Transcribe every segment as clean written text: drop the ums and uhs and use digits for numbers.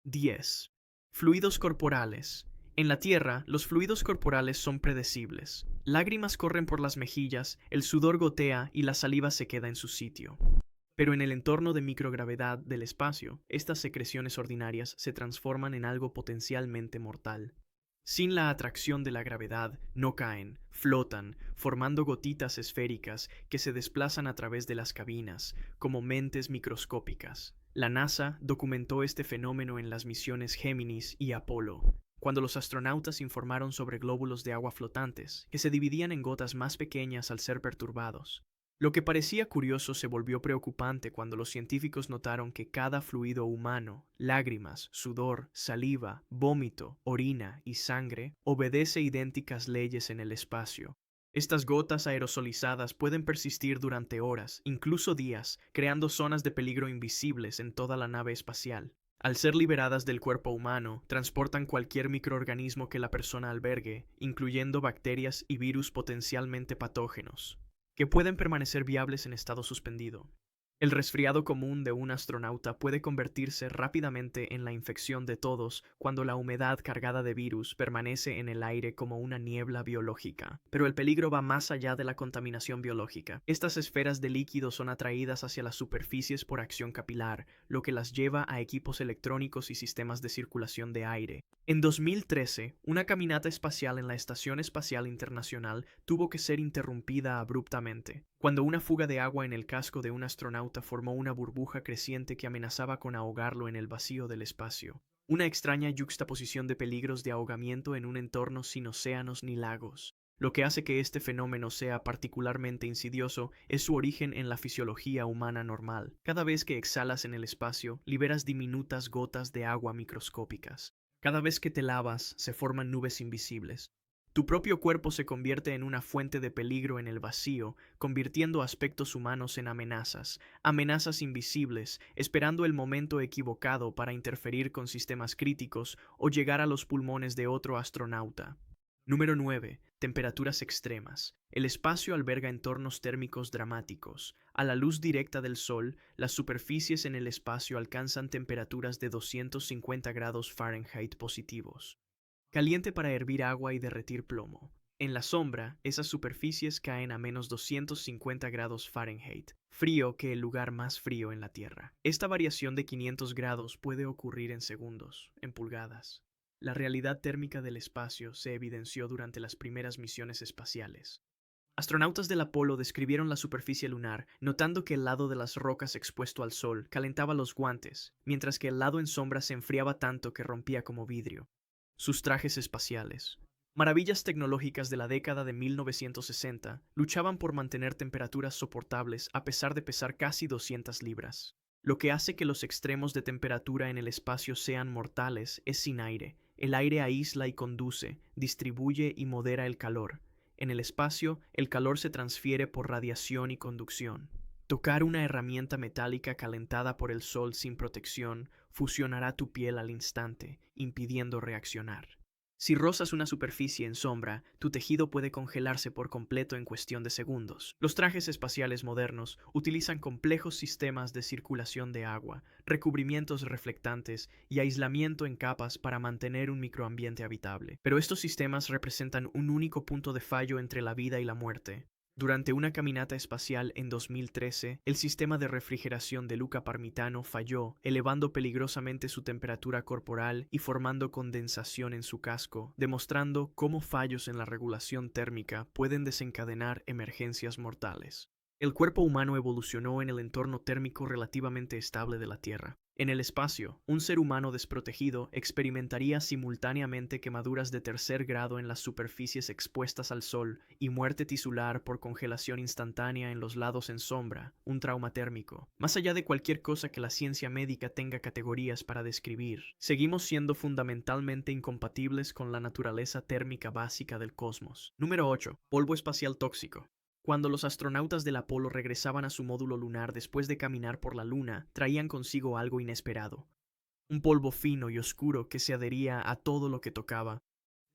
10. Fluidos corporales. En la Tierra, los fluidos corporales son predecibles. Lágrimas corren por las mejillas, el sudor gotea y la saliva se queda en su sitio. Pero en el entorno de microgravedad del espacio, estas secreciones ordinarias se transforman en algo potencialmente mortal. Sin la atracción de la gravedad, no caen, flotan, formando gotitas esféricas que se desplazan a través de las cabinas, como mentes microscópicas. La NASA documentó este fenómeno en las misiones Géminis y Apolo, cuando los astronautas informaron sobre glóbulos de agua flotantes, que se dividían en gotas más pequeñas al ser perturbados. Lo que parecía curioso se volvió preocupante cuando los científicos notaron que cada fluido humano, lágrimas, sudor, saliva, vómito, orina y sangre, obedece idénticas leyes en el espacio. Estas gotas aerosolizadas pueden persistir durante horas, incluso días, creando zonas de peligro invisibles en toda la nave espacial. Al ser liberadas del cuerpo humano, transportan cualquier microorganismo que la persona albergue, incluyendo bacterias y virus potencialmente patógenos, que pueden permanecer viables en estado suspendido. El resfriado común de un astronauta puede convertirse rápidamente en la infección de todos cuando la humedad cargada de virus permanece en el aire como una niebla biológica. Pero el peligro va más allá de la contaminación biológica. Estas esferas de líquido son atraídas hacia las superficies por acción capilar, lo que las lleva a equipos electrónicos y sistemas de circulación de aire. En 2013, una caminata espacial en la Estación Espacial Internacional tuvo que ser interrumpida abruptamente, cuando una fuga de agua en el casco de un astronauta formó una burbuja creciente que amenazaba con ahogarlo en el vacío del espacio. Una extraña yuxtaposición de peligros de ahogamiento en un entorno sin océanos ni lagos. Lo que hace que este fenómeno sea particularmente insidioso es su origen en la fisiología humana normal. Cada vez que exhalas en el espacio, liberas diminutas gotas de agua microscópicas. Cada vez que te lavas, se forman nubes invisibles. Tu propio cuerpo se convierte en una fuente de peligro en el vacío, convirtiendo aspectos humanos en amenazas, amenazas invisibles, esperando el momento equivocado para interferir con sistemas críticos o llegar a los pulmones de otro astronauta. Número 9. Temperaturas extremas. El espacio alberga entornos térmicos dramáticos. A la luz directa del Sol, las superficies en el espacio alcanzan temperaturas de 250 grados Fahrenheit positivos. Caliente para hervir agua y derretir plomo. En la sombra, esas superficies caen a menos 250 grados Fahrenheit, frío que el lugar más frío en la Tierra. Esta variación de 500 grados puede ocurrir en segundos, en pulgadas. La realidad térmica del espacio se evidenció durante las primeras misiones espaciales. Astronautas del Apolo describieron la superficie lunar, notando que el lado de las rocas expuesto al sol calentaba los guantes, mientras que el lado en sombra se enfriaba tanto que rompía como vidrio. Sus trajes espaciales. Maravillas tecnológicas de la década de 1960 luchaban por mantener temperaturas soportables a pesar de pesar casi 200 libras. Lo que hace que los extremos de temperatura en el espacio sean mortales es sin aire. El aire aísla y conduce, distribuye y modera el calor. En el espacio, el calor se transfiere por radiación y conducción. Tocar una herramienta metálica calentada por el sol sin protección fusionará tu piel al instante, impidiendo reaccionar. Si rozas una superficie en sombra, tu tejido puede congelarse por completo en cuestión de segundos. Los trajes espaciales modernos utilizan complejos sistemas de circulación de agua, recubrimientos reflectantes y aislamiento en capas para mantener un microambiente habitable. Pero estos sistemas representan un único punto de fallo entre la vida y la muerte. Durante una caminata espacial en 2013, el sistema de refrigeración de Luca Parmitano falló, elevando peligrosamente su temperatura corporal y formando condensación en su casco, demostrando cómo fallos en la regulación térmica pueden desencadenar emergencias mortales. El cuerpo humano evolucionó en el entorno térmico relativamente estable de la Tierra. En el espacio, un ser humano desprotegido experimentaría simultáneamente quemaduras de tercer grado en las superficies expuestas al sol y muerte tisular por congelación instantánea en los lados en sombra, un trauma térmico. Más allá de cualquier cosa que la ciencia médica tenga categorías para describir, seguimos siendo fundamentalmente incompatibles con la naturaleza térmica básica del cosmos. Número 8. Polvo espacial tóxico. Cuando los astronautas del Apolo regresaban a su módulo lunar después de caminar por la Luna, traían consigo algo inesperado. Un polvo fino y oscuro que se adhería a todo lo que tocaba.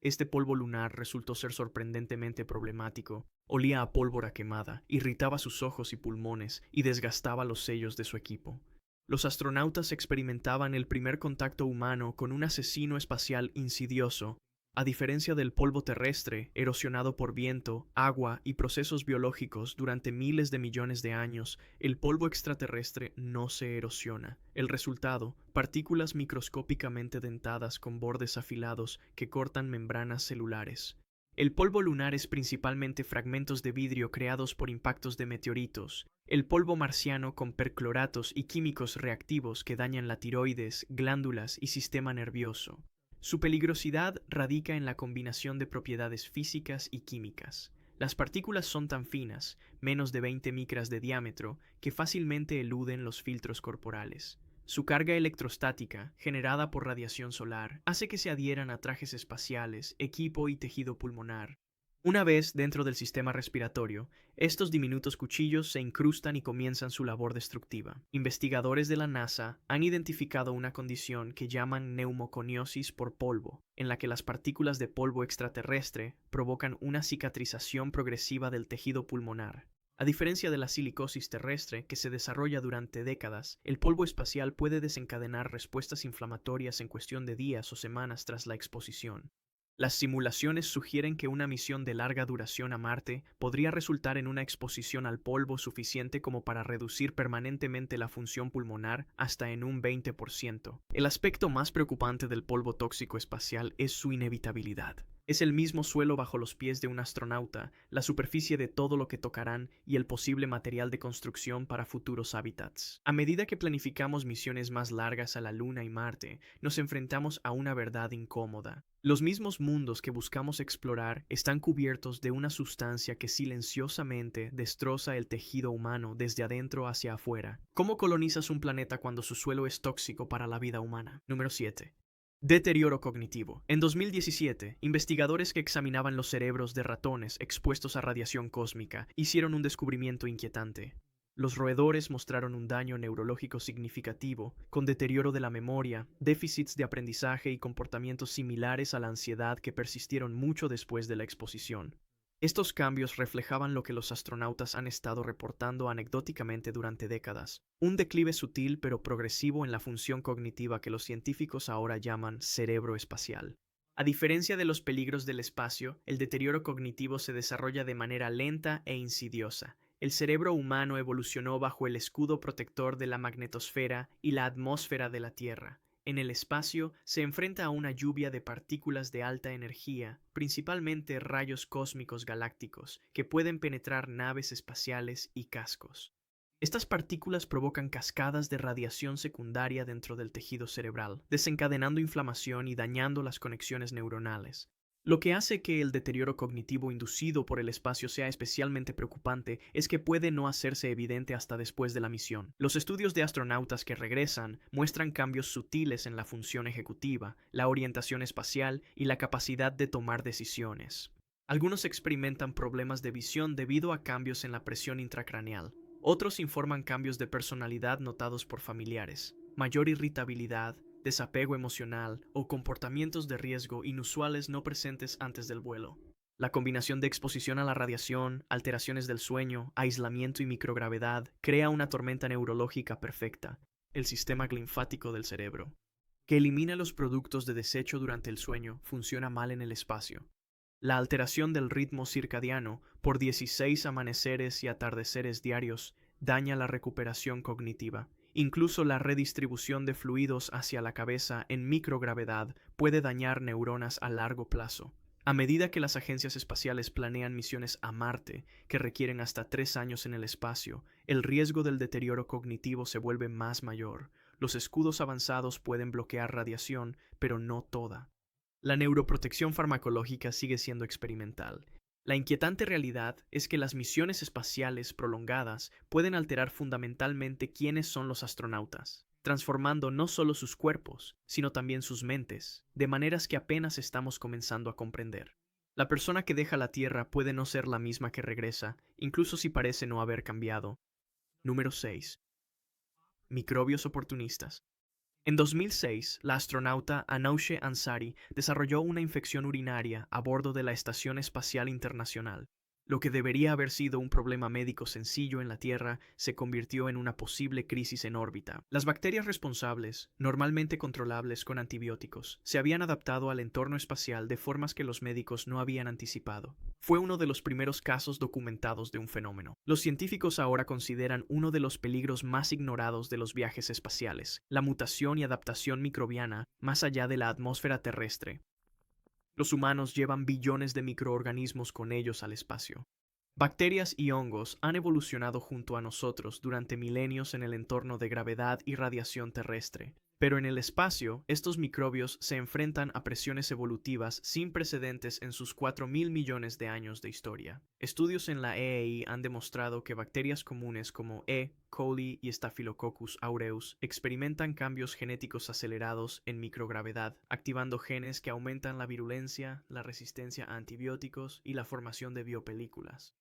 Este polvo lunar resultó ser sorprendentemente problemático. Olía a pólvora quemada, irritaba sus ojos y pulmones y desgastaba los sellos de su equipo. Los astronautas experimentaban el primer contacto humano con un asesino espacial insidioso. A diferencia del polvo terrestre, erosionado por viento, agua y procesos biológicos durante miles de millones de años, el polvo extraterrestre no se erosiona. El resultado, partículas microscópicamente dentadas con bordes afilados que cortan membranas celulares. El polvo lunar es principalmente fragmentos de vidrio creados por impactos de meteoritos. El polvo marciano con percloratos y químicos reactivos que dañan la tiroides, glándulas y sistema nervioso. Su peligrosidad radica en la combinación de propiedades físicas y químicas. Las partículas son tan finas, menos de 20 micras de diámetro, que fácilmente eluden los filtros corporales. Su carga electrostática, generada por radiación solar, hace que se adhieran a trajes espaciales, equipo y tejido pulmonar. Una vez dentro del sistema respiratorio, estos diminutos cuchillos se incrustan y comienzan su labor destructiva. Investigadores de la NASA han identificado una condición que llaman neumoconiosis por polvo, en la que las partículas de polvo extraterrestre provocan una cicatrización progresiva del tejido pulmonar. A diferencia de la silicosis terrestre, que se desarrolla durante décadas, el polvo espacial puede desencadenar respuestas inflamatorias en cuestión de días o semanas tras la exposición. Las simulaciones sugieren que una misión de larga duración a Marte podría resultar en una exposición al polvo suficiente como para reducir permanentemente la función pulmonar hasta en un 20%. El aspecto más preocupante del polvo tóxico espacial es su inevitabilidad. Es el mismo suelo bajo los pies de un astronauta, la superficie de todo lo que tocarán y el posible material de construcción para futuros hábitats. A medida que planificamos misiones más largas a la Luna y Marte, nos enfrentamos a una verdad incómoda. Los mismos mundos que buscamos explorar están cubiertos de una sustancia que silenciosamente destroza el tejido humano desde adentro hacia afuera. ¿Cómo colonizas un planeta cuando su suelo es tóxico para la vida humana? Número 7. Deterioro cognitivo. En 2017, investigadores que examinaban los cerebros de ratones expuestos a radiación cósmica hicieron un descubrimiento inquietante. Los roedores mostraron un daño neurológico significativo, con deterioro de la memoria, déficits de aprendizaje y comportamientos similares a la ansiedad que persistieron mucho después de la exposición. Estos cambios reflejaban lo que los astronautas han estado reportando anecdóticamente durante décadas, un declive sutil pero progresivo en la función cognitiva que los científicos ahora llaman cerebro espacial. A diferencia de los peligros del espacio, el deterioro cognitivo se desarrolla de manera lenta e insidiosa. El cerebro humano evolucionó bajo el escudo protector de la magnetosfera y la atmósfera de la Tierra. En el espacio se enfrenta a una lluvia de partículas de alta energía, principalmente rayos cósmicos galácticos, que pueden penetrar naves espaciales y cascos. Estas partículas provocan cascadas de radiación secundaria dentro del tejido cerebral, desencadenando inflamación y dañando las conexiones neuronales. Lo que hace que el deterioro cognitivo inducido por el espacio sea especialmente preocupante es que puede no hacerse evidente hasta después de la misión. Los estudios de astronautas que regresan muestran cambios sutiles en la función ejecutiva, la orientación espacial y la capacidad de tomar decisiones. Algunos experimentan problemas de visión debido a cambios en la presión intracraneal. Otros informan cambios de personalidad notados por familiares, mayor irritabilidad, desapego emocional o comportamientos de riesgo inusuales no presentes antes del vuelo. La combinación de exposición a la radiación, alteraciones del sueño, aislamiento y microgravedad crea una tormenta neurológica perfecta, el sistema linfático del cerebro, que elimina los productos de desecho durante el sueño, funciona mal en el espacio. La alteración del ritmo circadiano por 16 amaneceres y atardeceres diarios daña la recuperación cognitiva. Incluso la redistribución de fluidos hacia la cabeza en microgravedad puede dañar neuronas a largo plazo. A medida que las agencias espaciales planean misiones a Marte, que requieren hasta 3 años en el espacio, el riesgo del deterioro cognitivo se vuelve más mayor. Los escudos avanzados pueden bloquear radiación, pero no toda. La neuroprotección farmacológica sigue siendo experimental. La inquietante realidad es que las misiones espaciales prolongadas pueden alterar fundamentalmente quiénes son los astronautas, transformando no solo sus cuerpos, sino también sus mentes, de maneras que apenas estamos comenzando a comprender. La persona que deja la Tierra puede no ser la misma que regresa, incluso si parece no haber cambiado. Número 6. Microbios oportunistas. En 2006, la astronauta Anousheh Ansari desarrolló una infección urinaria a bordo de la Estación Espacial Internacional. Lo que debería haber sido un problema médico sencillo en la Tierra se convirtió en una posible crisis en órbita. Las bacterias responsables, normalmente controlables con antibióticos, se habían adaptado al entorno espacial de formas que los médicos no habían anticipado. Fue uno de los primeros casos documentados de un fenómeno. Los científicos ahora consideran uno de los peligros más ignorados de los viajes espaciales, la mutación y adaptación microbiana más allá de la atmósfera terrestre. Los humanos llevan billones de microorganismos con ellos al espacio. Bacterias y hongos han evolucionado junto a nosotros durante milenios en el entorno de gravedad y radiación terrestre. Pero en el espacio, estos microbios se enfrentan a presiones evolutivas sin precedentes en sus 4.000 millones de años de historia. Estudios en la EEI han demostrado que bacterias comunes como E. coli y Staphylococcus aureus experimentan cambios genéticos acelerados en microgravedad, activando genes que aumentan la virulencia, la resistencia a antibióticos y la formación de biopelículas.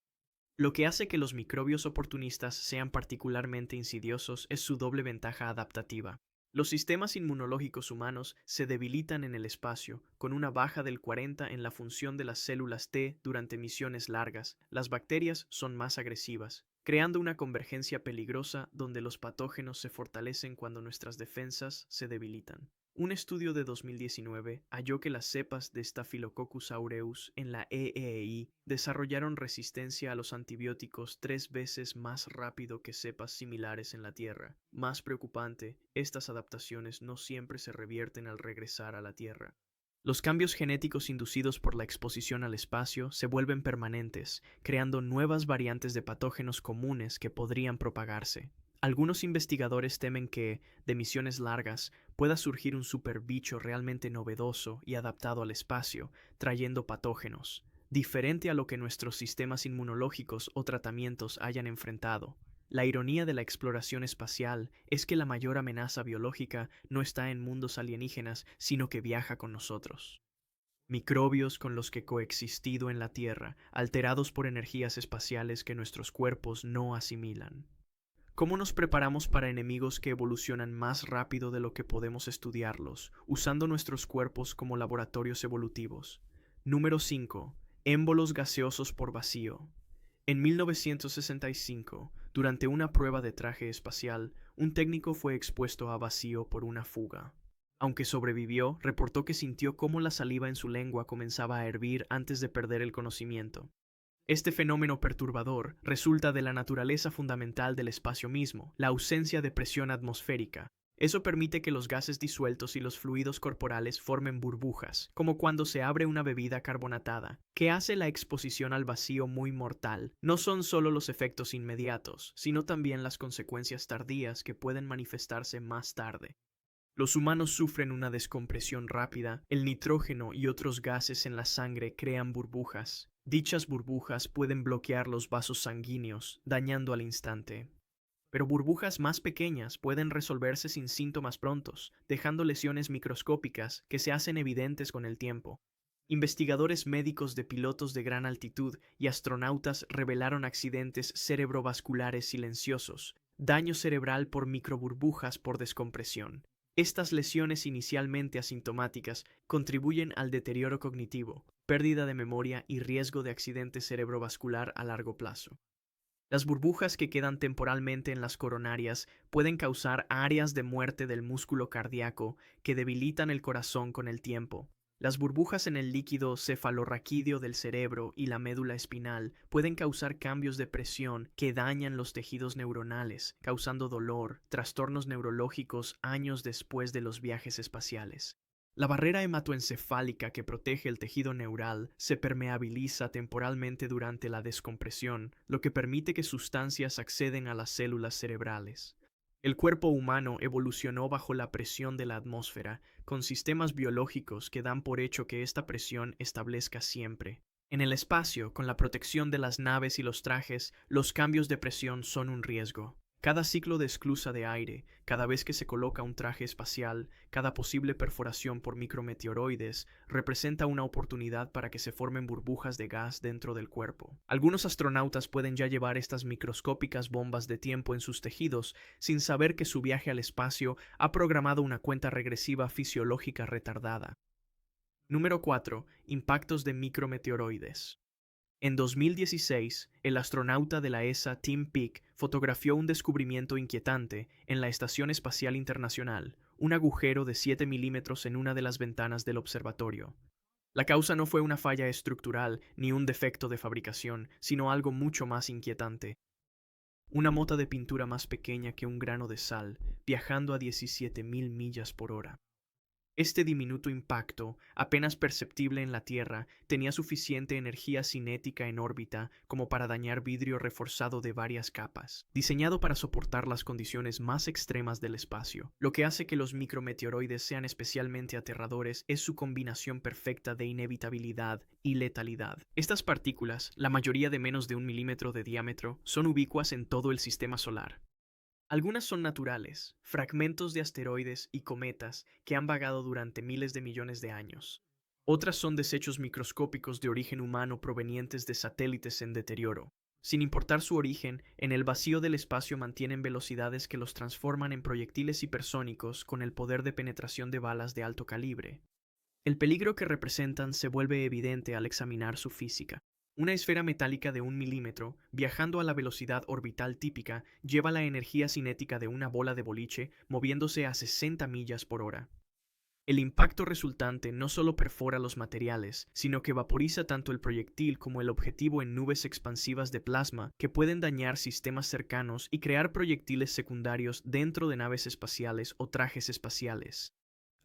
Lo que hace que los microbios oportunistas sean particularmente insidiosos es su doble ventaja adaptativa. Los sistemas inmunológicos humanos se debilitan en el espacio, con una baja del 40 en la función de las células T durante misiones largas. Las bacterias son más agresivas, creando una convergencia peligrosa donde los patógenos se fortalecen cuando nuestras defensas se debilitan. Un estudio de 2019 halló que las cepas de Staphylococcus aureus en la EEI desarrollaron resistencia a los antibióticos 3 veces más rápido que cepas similares en la Tierra. Más preocupante, estas adaptaciones no siempre se revierten al regresar a la Tierra. Los cambios genéticos inducidos por la exposición al espacio se vuelven permanentes, creando nuevas variantes de patógenos comunes que podrían propagarse. Algunos investigadores temen que, de misiones largas, pueda surgir un superbicho realmente novedoso y adaptado al espacio, trayendo patógenos, diferente a lo que nuestros sistemas inmunológicos o tratamientos hayan enfrentado. La ironía de la exploración espacial es que la mayor amenaza biológica no está en mundos alienígenas, sino que viaja con nosotros. Microbios con los que he coexistido en la Tierra, alterados por energías espaciales que nuestros cuerpos no asimilan. ¿Cómo nos preparamos para enemigos que evolucionan más rápido de lo que podemos estudiarlos, usando nuestros cuerpos como laboratorios evolutivos? Número 5. Émbolos gaseosos por vacío. En 1965, durante una prueba de traje espacial, un técnico fue expuesto a vacío por una fuga. Aunque sobrevivió, reportó que sintió cómo la saliva en su lengua comenzaba a hervir antes de perder el conocimiento. Este fenómeno perturbador resulta de la naturaleza fundamental del espacio mismo, la ausencia de presión atmosférica. Eso permite que los gases disueltos y los fluidos corporales formen burbujas, como cuando se abre una bebida carbonatada, que hace la exposición al vacío muy mortal. No son solo los efectos inmediatos, sino también las consecuencias tardías que pueden manifestarse más tarde. Los humanos sufren una descompresión rápida, el nitrógeno y otros gases en la sangre crean burbujas. Dichas burbujas pueden bloquear los vasos sanguíneos, dañando al instante. Pero burbujas más pequeñas pueden resolverse sin síntomas prontos, dejando lesiones microscópicas que se hacen evidentes con el tiempo. Investigadores médicos de pilotos de gran altitud y astronautas revelaron accidentes cerebrovasculares silenciosos, daño cerebral por microburbujas por descompresión. Estas lesiones inicialmente asintomáticas contribuyen al deterioro cognitivo, pérdida de memoria y riesgo de accidente cerebrovascular a largo plazo. Las burbujas que quedan temporalmente en las coronarias pueden causar áreas de muerte del músculo cardíaco que debilitan el corazón con el tiempo. Las burbujas en el líquido cefalorraquídeo del cerebro y la médula espinal pueden causar cambios de presión que dañan los tejidos neuronales, causando dolor, trastornos neurológicos años después de los viajes espaciales. La barrera hematoencefálica que protege el tejido neural se permeabiliza temporalmente durante la descompresión, lo que permite que sustancias acceden a las células cerebrales. El cuerpo humano evolucionó bajo la presión de la atmósfera, con sistemas biológicos que dan por hecho que esta presión establezca siempre. En el espacio, con la protección de las naves y los trajes, los cambios de presión son un riesgo. Cada ciclo de esclusa de aire, cada vez que se coloca un traje espacial, cada posible perforación por micrometeoroides, representa una oportunidad para que se formen burbujas de gas dentro del cuerpo. Algunos astronautas pueden ya llevar estas microscópicas bombas de tiempo en sus tejidos sin saber que su viaje al espacio ha programado una cuenta regresiva fisiológica retardada. Número 4. Impactos de micrometeoroides. En 2016, el astronauta de la ESA Tim Peake fotografió un descubrimiento inquietante en la Estación Espacial Internacional, un agujero de 7 milímetros en una de las ventanas del observatorio. La causa no fue una falla estructural ni un defecto de fabricación, sino algo mucho más inquietante. Una mota de pintura más pequeña que un grano de sal, viajando a 17.000 millas por hora. Este diminuto impacto, apenas perceptible en la Tierra, tenía suficiente energía cinética en órbita como para dañar vidrio reforzado de varias capas, diseñado para soportar las condiciones más extremas del espacio. Lo que hace que los micrometeoroides sean especialmente aterradores es su combinación perfecta de inevitabilidad y letalidad. Estas partículas, la mayoría de menos de 1 milímetro de diámetro, son ubicuas en todo el sistema solar. Algunas son naturales, fragmentos de asteroides y cometas que han vagado durante miles de millones de años. Otras son desechos microscópicos de origen humano provenientes de satélites en deterioro. Sin importar su origen, en el vacío del espacio mantienen velocidades que los transforman en proyectiles hipersónicos con el poder de penetración de balas de alto calibre. El peligro que representan se vuelve evidente al examinar su física. Una esfera metálica de 1 milímetro, viajando a la velocidad orbital típica, lleva la energía cinética de una bola de boliche moviéndose a 60 millas por hora. El impacto resultante no solo perfora los materiales, sino que vaporiza tanto el proyectil como el objetivo en nubes expansivas de plasma que pueden dañar sistemas cercanos y crear proyectiles secundarios dentro de naves espaciales o trajes espaciales.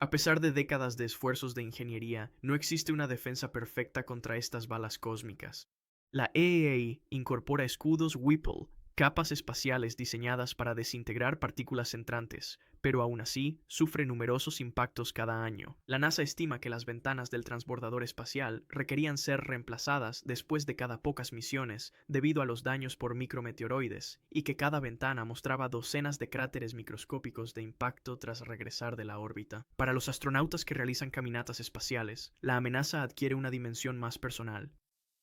A pesar de décadas de esfuerzos de ingeniería, no existe una defensa perfecta contra estas balas cósmicas. La EAA incorpora escudos Whipple, capas espaciales diseñadas para desintegrar partículas entrantes, pero aún así sufre numerosos impactos cada año. La NASA estima que las ventanas del transbordador espacial requerían ser reemplazadas después de cada pocas misiones debido a los daños por micrometeoroides, y que cada ventana mostraba docenas de cráteres microscópicos de impacto tras regresar de la órbita. Para los astronautas que realizan caminatas espaciales, la amenaza adquiere una dimensión más personal.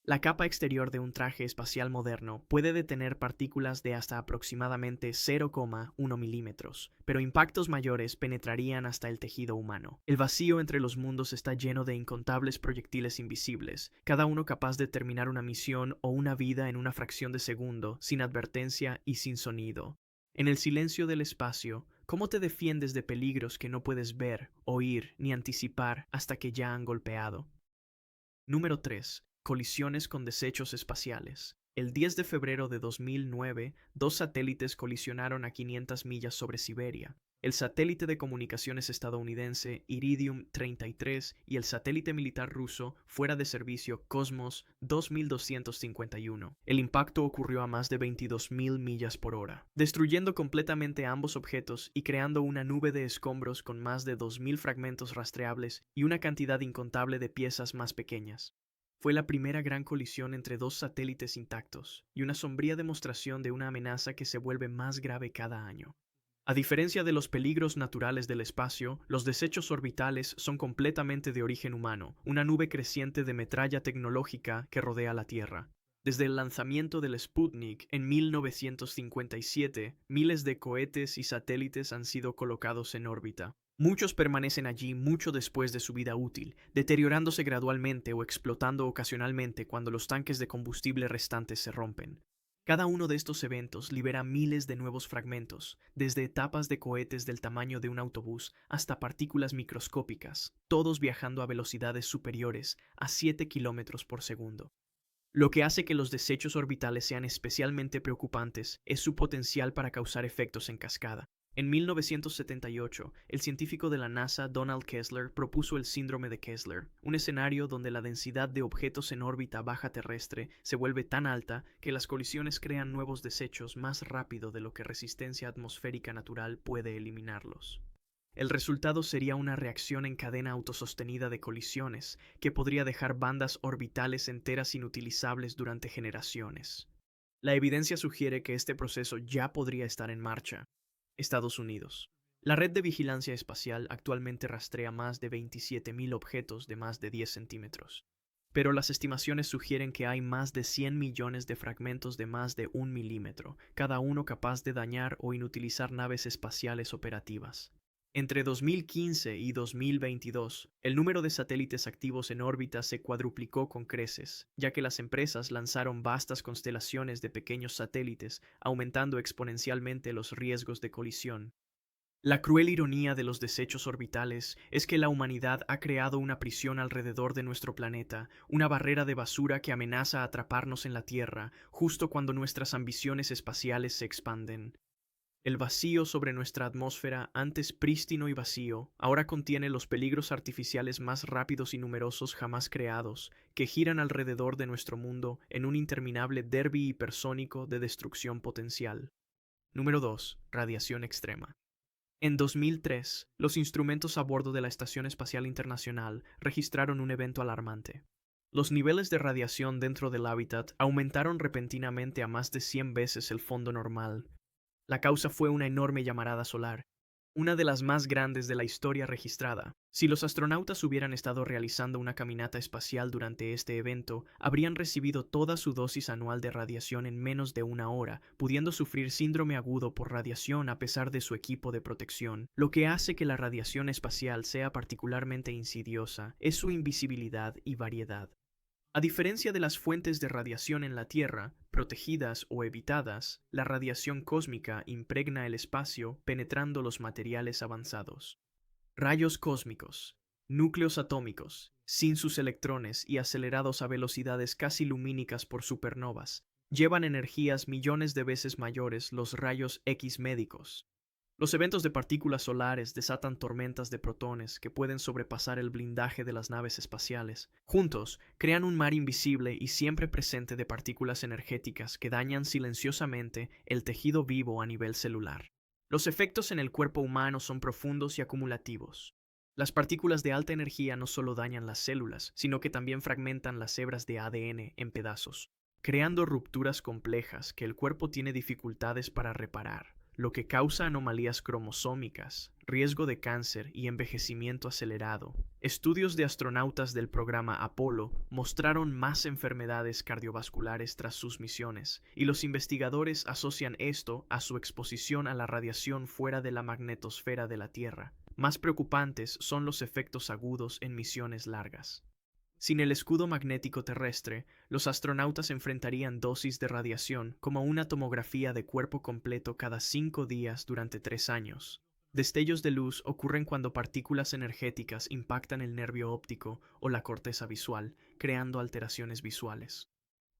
La capa exterior de un traje espacial moderno puede detener partículas de hasta aproximadamente 0,1 milímetros, pero impactos mayores penetrarían hasta el tejido humano. El vacío entre los mundos está lleno de incontables proyectiles invisibles, cada uno capaz de terminar una misión o una vida en una fracción de segundo, sin advertencia y sin sonido. En el silencio del espacio, ¿cómo te defiendes de peligros que no puedes ver, oír ni anticipar hasta que ya han golpeado? Número 3. Colisiones con desechos espaciales. El 10 de febrero de 2009, dos satélites colisionaron a 500 millas sobre Siberia. El satélite de comunicaciones estadounidense Iridium 33 y el satélite militar ruso fuera de servicio Cosmos 2251. El impacto ocurrió a más de 22.000 millas por hora, destruyendo completamente ambos objetos y creando una nube de escombros con más de 2.000 fragmentos rastreables y una cantidad incontable de piezas más pequeñas. Fue la primera gran colisión entre dos satélites intactos y una sombría demostración de una amenaza que se vuelve más grave cada año. A diferencia de los peligros naturales del espacio, los desechos orbitales son completamente de origen humano, una nube creciente de metralla tecnológica que rodea la Tierra. Desde el lanzamiento del Sputnik en 1957, miles de cohetes y satélites han sido colocados en órbita. Muchos permanecen allí mucho después de su vida útil, deteriorándose gradualmente o explotando ocasionalmente cuando los tanques de combustible restantes se rompen. Cada uno de estos eventos libera miles de nuevos fragmentos, desde etapas de cohetes del tamaño de un autobús hasta partículas microscópicas, todos viajando a velocidades superiores a 7 kilómetros por segundo. Lo que hace que los desechos orbitales sean especialmente preocupantes es su potencial para causar efectos en cascada. En 1978, el científico de la NASA Donald Kessler propuso el síndrome de Kessler, un escenario donde la densidad de objetos en órbita baja terrestre se vuelve tan alta que las colisiones crean nuevos desechos más rápido de lo que resistencia atmosférica natural puede eliminarlos. El resultado sería una reacción en cadena autosostenida de colisiones que podría dejar bandas orbitales enteras inutilizables durante generaciones. La evidencia sugiere que este proceso ya podría estar en marcha. Estados Unidos. La red de vigilancia espacial actualmente rastrea más de 27.000 objetos de más de 10 centímetros. Pero las estimaciones sugieren que hay más de 100 millones de fragmentos de más de 1 milímetro, cada uno capaz de dañar o inutilizar naves espaciales operativas. Entre 2015 y 2022, el número de satélites activos en órbita se cuadruplicó con creces, ya que las empresas lanzaron vastas constelaciones de pequeños satélites, aumentando exponencialmente los riesgos de colisión. La cruel ironía de los desechos orbitales es que la humanidad ha creado una prisión alrededor de nuestro planeta, una barrera de basura que amenaza atraparnos en la Tierra, justo cuando nuestras ambiciones espaciales se expanden. El vacío sobre nuestra atmósfera, antes prístino y vacío, ahora contiene los peligros artificiales más rápidos y numerosos jamás creados, que giran alrededor de nuestro mundo en un interminable derbi hipersónico de destrucción potencial. Número 2. Radiación extrema. En 2003, los instrumentos a bordo de la Estación Espacial Internacional registraron un evento alarmante. Los niveles de radiación dentro del hábitat aumentaron repentinamente a más de 100 veces el fondo normal. La causa fue una enorme llamarada solar, una de las más grandes de la historia registrada. Si los astronautas hubieran estado realizando una caminata espacial durante este evento, habrían recibido toda su dosis anual de radiación en menos de una hora, pudiendo sufrir síndrome agudo por radiación a pesar de su equipo de protección. Lo que hace que la radiación espacial sea particularmente insidiosa es su invisibilidad y variedad. A diferencia de las fuentes de radiación en la Tierra, protegidas o evitadas, la radiación cósmica impregna el espacio penetrando los materiales avanzados. Rayos cósmicos, núcleos atómicos, sin sus electrones y acelerados a velocidades casi lumínicas por supernovas, llevan energías millones de veces mayores los rayos X médicos. Los eventos de partículas solares desatan tormentas de protones que pueden sobrepasar el blindaje de las naves espaciales. Juntos, crean un mar invisible y siempre presente de partículas energéticas que dañan silenciosamente el tejido vivo a nivel celular. Los efectos en el cuerpo humano son profundos y acumulativos. Las partículas de alta energía no solo dañan las células, sino que también fragmentan las hebras de ADN en pedazos, creando rupturas complejas que el cuerpo tiene dificultades para reparar, lo que causa anomalías cromosómicas, riesgo de cáncer y envejecimiento acelerado. Estudios de astronautas del programa Apolo mostraron más enfermedades cardiovasculares tras sus misiones, y los investigadores asocian esto a su exposición a la radiación fuera de la magnetosfera de la Tierra. Más preocupantes son los efectos agudos en misiones largas. Sin el escudo magnético terrestre, los astronautas enfrentarían dosis de radiación como una tomografía de cuerpo completo cada 5 días durante 3 años. Destellos de luz ocurren cuando partículas energéticas impactan el nervio óptico o la corteza visual, creando alteraciones visuales.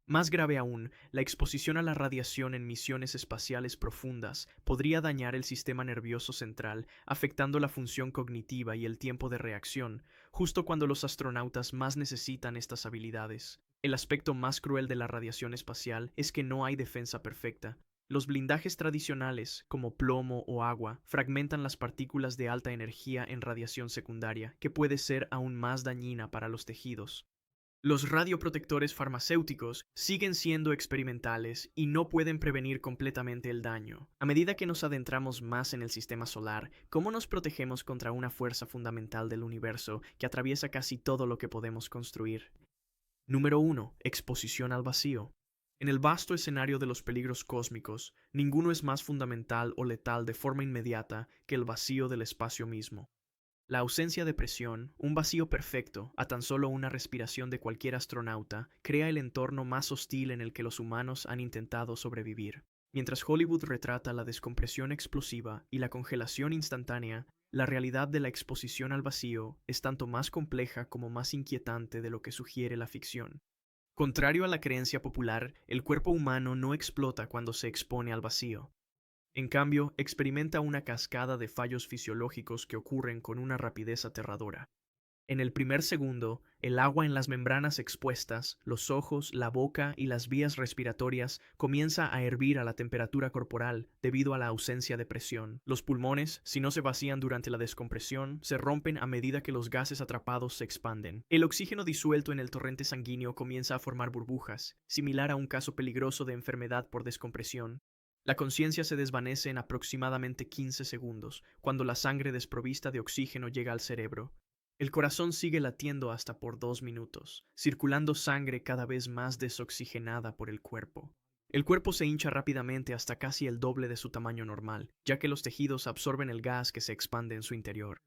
Más grave aún, la exposición a la radiación en misiones espaciales profundas podría dañar el sistema nervioso central, afectando la función cognitiva y el tiempo de reacción, justo cuando los astronautas más necesitan estas habilidades. El aspecto más cruel de la radiación espacial es que no hay defensa perfecta. Los blindajes tradicionales, como plomo o agua, fragmentan las partículas de alta energía en radiación secundaria, que puede ser aún más dañina para los tejidos. Los radioprotectores farmacéuticos siguen siendo experimentales y no pueden prevenir completamente el daño. A medida que nos adentramos más en el sistema solar, ¿cómo nos protegemos contra una fuerza fundamental del universo que atraviesa casi todo lo que podemos construir? Número 1. Exposición al vacío. En el vasto escenario de los peligros cósmicos, ninguno es más fundamental o letal de forma inmediata que el vacío del espacio mismo. La ausencia de presión, un vacío perfecto, a tan solo una respiración de cualquier astronauta, crea el entorno más hostil en el que los humanos han intentado sobrevivir. Mientras Hollywood retrata la descompresión explosiva y la congelación instantánea, la realidad de la exposición al vacío es tanto más compleja como más inquietante de lo que sugiere la ficción. Contrario a la creencia popular, el cuerpo humano no explota cuando se expone al vacío. En cambio, experimenta una cascada de fallos fisiológicos que ocurren con una rapidez aterradora. En el primer segundo, el agua en las membranas expuestas, los ojos, la boca y las vías respiratorias comienza a hervir a la temperatura corporal debido a la ausencia de presión. Los pulmones, si no se vacían durante la descompresión, se rompen a medida que los gases atrapados se expanden. El oxígeno disuelto en el torrente sanguíneo comienza a formar burbujas, similar a un caso peligroso de enfermedad por descompresión. La conciencia se desvanece en aproximadamente 15 segundos, cuando la sangre desprovista de oxígeno llega al cerebro. El corazón sigue latiendo hasta por 2 minutos, circulando sangre cada vez más desoxigenada por el cuerpo. El cuerpo se hincha rápidamente hasta casi el doble de su tamaño normal, ya que los tejidos absorben el gas que se expande en su interior.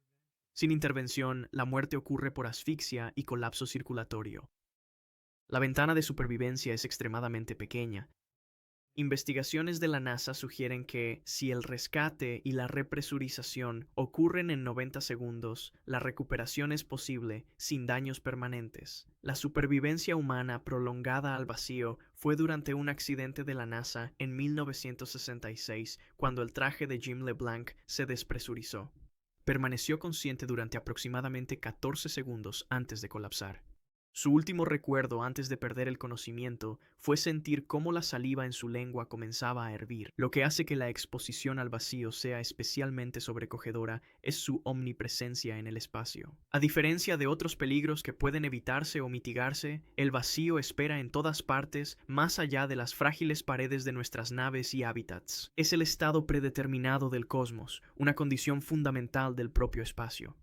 Sin intervención, la muerte ocurre por asfixia y colapso circulatorio. La ventana de supervivencia es extremadamente pequeña. Investigaciones de la NASA sugieren que, si el rescate y la represurización ocurren en 90 segundos, la recuperación es posible sin daños permanentes. La supervivencia humana prolongada al vacío fue durante un accidente de la NASA en 1966, cuando el traje de Jim LeBlanc se despresurizó. Permaneció consciente durante aproximadamente 14 segundos antes de colapsar. Su último recuerdo antes de perder el conocimiento fue sentir cómo la saliva en su lengua comenzaba a hervir. Lo que hace que la exposición al vacío sea especialmente sobrecogedora es su omnipresencia en el espacio. A diferencia de otros peligros que pueden evitarse o mitigarse, el vacío espera en todas partes, más allá de las frágiles paredes de nuestras naves y hábitats. Es el estado predeterminado del cosmos, una condición fundamental del propio espacio.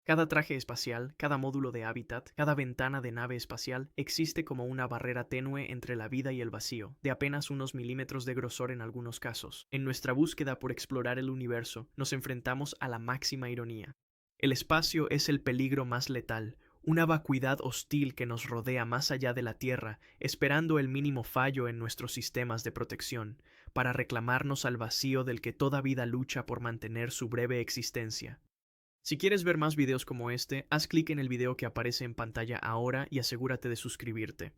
Cada traje espacial, cada módulo de hábitat, cada ventana de nave espacial existe como una barrera tenue entre la vida y el vacío, de apenas unos milímetros de grosor en algunos casos. En nuestra búsqueda por explorar el universo, nos enfrentamos a la máxima ironía. El espacio es el peligro más letal, una vacuidad hostil que nos rodea más allá de la Tierra, esperando el mínimo fallo en nuestros sistemas de protección, para reclamarnos al vacío del que toda vida lucha por mantener su breve existencia. Si quieres ver más videos como este, haz clic en el video que aparece en pantalla ahora y asegúrate de suscribirte.